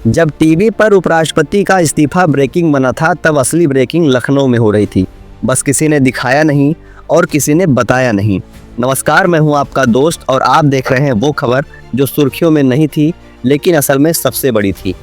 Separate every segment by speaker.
Speaker 1: जब टीवी पर उपराष्ट्रपति का इस्तीफा ब्रेकिंग बना था, तब असली ब्रेकिंग लखनऊ में हो रही थी। बस किसी ने दिखाया नहीं और किसी ने बताया नहीं। नमस्कार, मैं हूं आपका दोस्त और आप देख रहे हैं वो खबर जो सुर्खियों में नहीं थी लेकिन असल में सबसे बड़ी थी।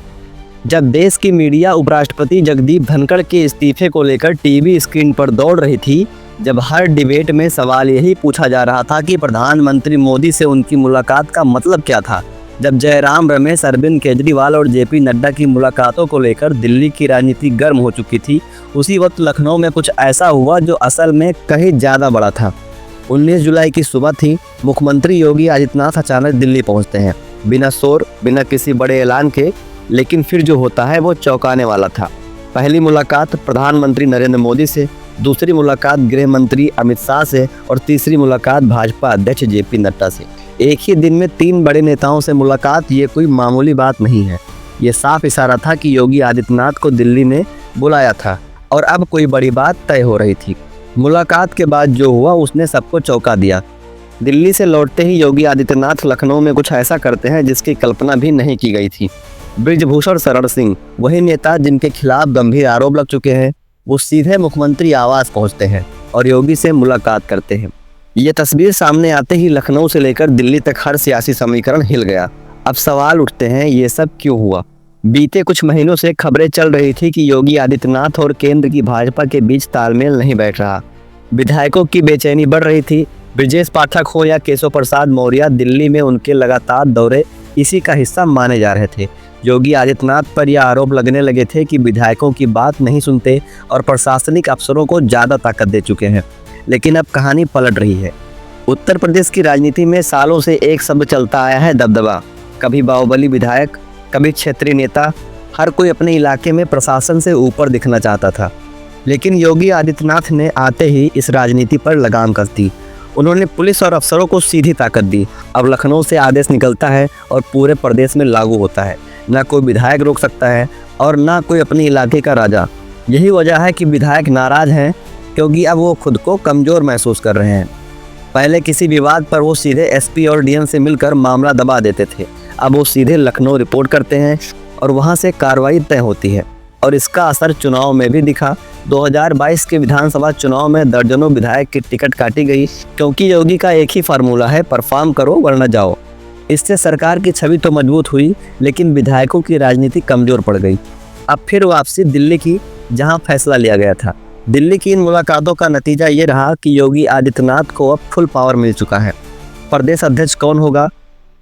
Speaker 1: जब देश की मीडिया उपराष्ट्रपति जगदीप धनखड़ के इस्तीफे को लेकर टीवी स्क्रीन पर दौड़ रही थी, जब हर डिबेट में सवाल यही पूछा जा रहा था कि प्रधानमंत्री मोदी से उनकी मुलाकात का मतलब क्या था, जब जयराम रमेश, अरविंद केजरीवाल और जेपी नड्डा की मुलाकातों को लेकर दिल्ली की राजनीति गर्म हो चुकी थी, उसी वक्त लखनऊ में कुछ ऐसा हुआ जो असल में कहीं ज़्यादा बड़ा था। 19 जुलाई की सुबह थी। मुख्यमंत्री योगी आदित्यनाथ अचानक दिल्ली पहुंचते हैं, बिना शोर, बिना किसी बड़े ऐलान के। लेकिन फिर जो होता है वो चौंकाने वाला था। पहली मुलाकात प्रधानमंत्री नरेंद्र मोदी से, दूसरी मुलाकात गृह मंत्री अमित शाह से और तीसरी मुलाकात भाजपा अध्यक्ष जेपी नड्डा से। एक ही दिन में 3 बड़े नेताओं से मुलाकात, ये कोई मामूली बात नहीं है। ये साफ इशारा था कि योगी आदित्यनाथ को दिल्ली ने बुलाया था और अब कोई बड़ी बात तय हो रही थी। मुलाकात के बाद जो हुआ उसने सबको चौंका दिया। दिल्ली से लौटते ही योगी आदित्यनाथ लखनऊ में कुछ ऐसा करते हैं जिसकी कल्पना भी नहीं की गई थी। बृजभूषण शरण सिंह, वही नेता जिनके खिलाफ गंभीर आरोप लग चुके हैं, वो सीधे मुख्यमंत्री आवास पहुंचते हैं और योगी से मुलाकात करते हैं। ये तस्वीर सामने आते ही लखनऊ से लेकर दिल्ली तक हर सियासी समीकरण हिल गया। अब सवाल उठते हैं, ये सब क्यों हुआ? बीते कुछ महीनों से खबरें चल रही थी कि योगी आदित्यनाथ और केंद्र की भाजपा के बीच तालमेल नहीं बैठ रहा। विधायकों की बेचैनी बढ़ रही थी। ब्रजेश पाठक हो या केशव प्रसाद मौर्य, दिल्ली में उनके लगातार दौरे इसी का हिस्सा माने जा रहे थे। योगी आदित्यनाथ पर यह आरोप लगने लगे थे कि विधायकों की बात नहीं सुनते और प्रशासनिक अफसरों को ज़्यादा ताकत दे चुके हैं। लेकिन अब कहानी पलट रही है। उत्तर प्रदेश की राजनीति में सालों से एक शब्द चलता आया है, दबदबा। कभी बाहुबली विधायक, कभी क्षेत्रीय नेता, हर कोई अपने इलाके में प्रशासन से ऊपर दिखना चाहता था। लेकिन योगी आदित्यनाथ ने आते ही इस राजनीति पर लगाम कस दी। उन्होंने पुलिस और अफसरों को सीधी ताकत दी। अब लखनऊ से आदेश निकलता है और पूरे प्रदेश में लागू होता है। ना कोई विधायक रोक सकता है और ना कोई अपने इलाके का राजा। यही वजह है कि विधायक नाराज हैं, क्योंकि अब वो खुद को कमज़ोर महसूस कर रहे हैं। पहले किसी विवाद पर वो सीधे एसपी और डीएम से मिलकर मामला दबा देते थे। अब वो सीधे लखनऊ रिपोर्ट करते हैं और वहाँ से कार्रवाई तय होती है। और इसका असर चुनाव में भी दिखा। 2022 के विधानसभा चुनाव में दर्जनों विधायक की टिकट काटी गई, क्योंकि योगी का एक ही फार्मूला है, परफॉर्म करो वरना जाओ। इससे सरकार की छवि तो मजबूत हुई, लेकिन विधायकों की राजनीति कमज़ोर पड़ गई। अब फिर वापसी दिल्ली की, जहाँ फैसला लिया गया था। दिल्ली की इन मुलाकातों का नतीजा ये रहा कि योगी आदित्यनाथ को अब फुल पावर मिल चुका है। प्रदेश अध्यक्ष कौन होगा,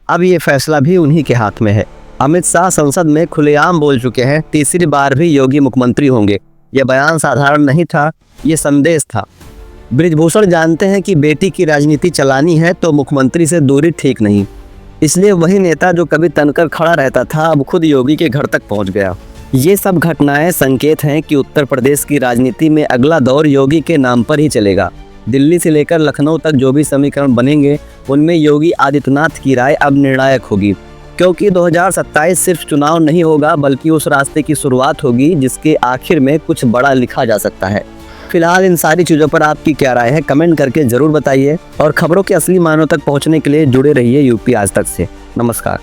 Speaker 1: अब ये फैसला भी उन्हीं के हाथ में है। अमित शाह संसद में खुलेआम बोल चुके हैं, तीसरी बार भी योगी मुख्यमंत्री होंगे। यह बयान साधारण नहीं था, ये संदेश था। बृजभूषण जानते हैं कि बेटी की राजनीति चलानी है तो मुख्यमंत्री से दूरी ठीक नहीं। इसलिए वही नेता जो कभी तनकर खड़ा रहता था, अब खुद योगी के घर तक पहुंच गया। ये सब घटनाएं संकेत हैं कि उत्तर प्रदेश की राजनीति में अगला दौर योगी के नाम पर ही चलेगा। दिल्ली से लेकर लखनऊ तक जो भी समीकरण बनेंगे, उनमें योगी आदित्यनाथ की राय अब निर्णायक होगी। क्योंकि 2027 सिर्फ चुनाव नहीं होगा, बल्कि उस रास्ते की शुरुआत होगी जिसके आखिर में कुछ बड़ा लिखा जा सकता है। फिलहाल इन सारी चीज़ों पर आपकी क्या राय है, कमेंट करके ज़रूर बताइए। और खबरों के असली मायनों तक पहुंचने के लिए जुड़े रहिए यूपी आज तक से। नमस्कार।